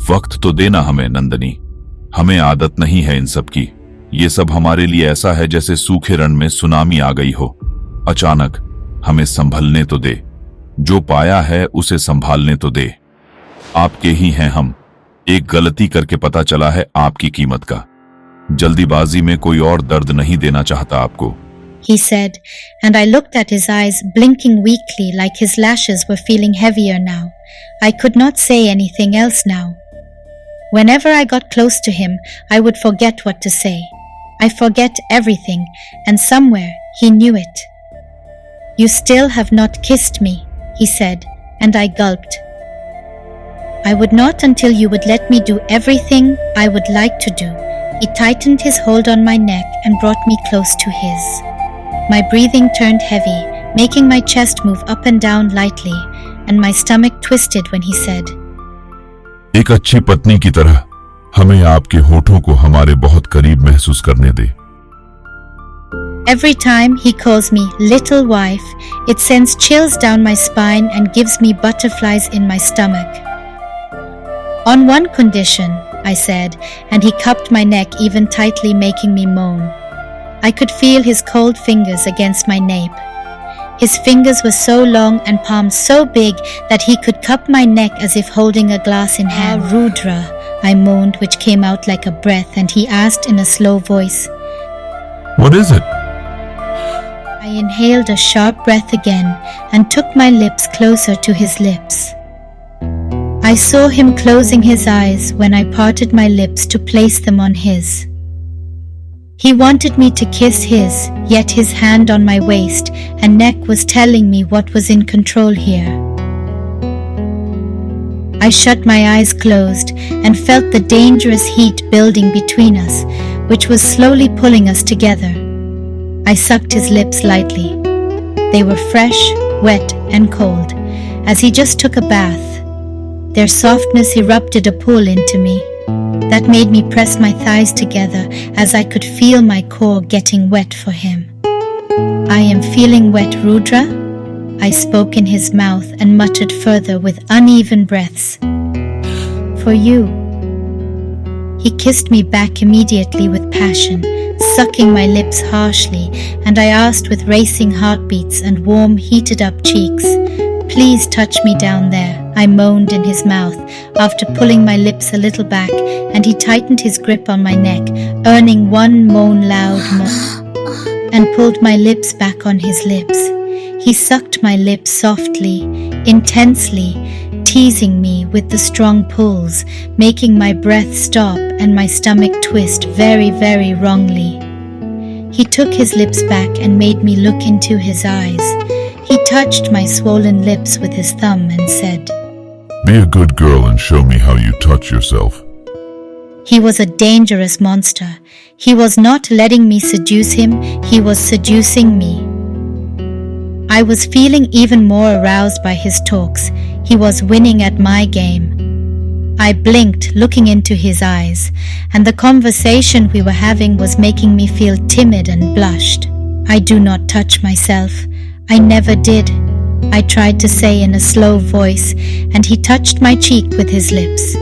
वक्त तो देना हमें नंदनी, हमें आदत नहीं है इन सब की। ये सब हमारे लिए ऐसा है जैसे सूखे रण में सुनामी आ गई हो अचानक। हमें संभलने तो दे, जो पाया है उसे संभालने तो दे। आपके ही हैं हम, एक गलती करके पता चला है आपकी कीमत का। जल्दीबाजी में कोई और दर्द नहीं देना चाहता आपको, he said, and I looked at his eyes, blinking weakly like his lashes were feeling heavier now. I could not say anything else now. Whenever I got close to him, I would forget what to say. I forget everything, and somewhere he knew it. You still have not kissed me, he said, and I gulped. I would not until you would let me do everything I would like to do. He tightened his hold on my neck and brought me close to his. My breathing turned heavy, making my chest move up and down lightly, and my stomach twisted when he said, एक अच्छी पत्नी की तरह हमें आपके होठों को हमारे बहुत करीब महसूस करने दे। Every time he calls me little wife, it sends chills down my spine and gives me butterflies in my stomach. On one condition, I said, and he cupped my neck even tightly, making me moan. I could feel his cold fingers against my nape. His fingers were so long and palms so big that he could cup my neck as if holding a glass in hand. Ah, Rudra, I moaned, which came out like a breath, and he asked in a slow voice, What is it? I inhaled a sharp breath again and took my lips closer to his lips. I saw him closing his eyes when I parted my lips to place them on his. He wanted me to kiss his, yet his hand on my waist and neck was telling me what was in control here. I shut my eyes closed and felt the dangerous heat building between us, which was slowly pulling us together. I sucked his lips lightly. They were fresh, wet, and cold, as he just took a bath. Their softness erupted a pool into me. That made me press my thighs together as I could feel my core getting wet for him. I am feeling wet, Rudra, I spoke in his mouth and muttered further with uneven breaths. For you. He kissed me back immediately with passion, sucking my lips harshly, and I asked with racing heartbeats and warm, heated-up cheeks, Please touch me down there, I moaned in his mouth after pulling my lips a little back, and he tightened his grip on my neck, earning one moan loud moan, and pulled my lips back on his lips. He sucked my lips softly, intensely, teasing me with the strong pulls, making my breath stop and my stomach twist very, very wrongly. He took his lips back and made me look into his eyes. He touched my swollen lips with his thumb and said, Be a good girl and show me how you touch yourself. He was a dangerous monster. He was not letting me seduce him, he was seducing me. I was feeling even more aroused by his talks. He was winning at my game. I blinked, looking into his eyes, and the conversation we were having was making me feel timid and blushed. I do not touch myself. I never did, I tried to say in a slow voice, and he touched my cheek with his lips.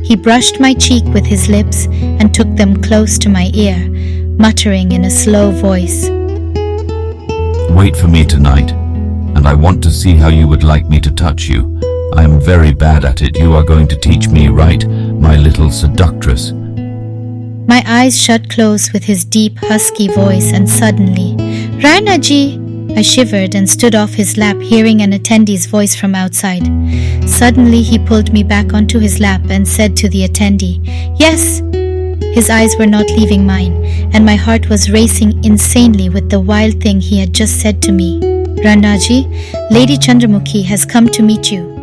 He brushed my cheek with his lips and took them close to my ear, muttering in a slow voice, Wait for me tonight, and I want to see how you would like me to touch you. I am very bad at it. You are going to teach me, right, my little seductress? My eyes shut close with his deep, husky voice, and suddenly, Rainaji! I shivered and stood off his lap, hearing an attendee's voice from outside. Suddenly, he pulled me back onto his lap and said to the attendee, Yes! His eyes were not leaving mine, and my heart was racing insanely with the wild thing he had just said to me. Ranaji, Lady Chandramukhi has come to meet you.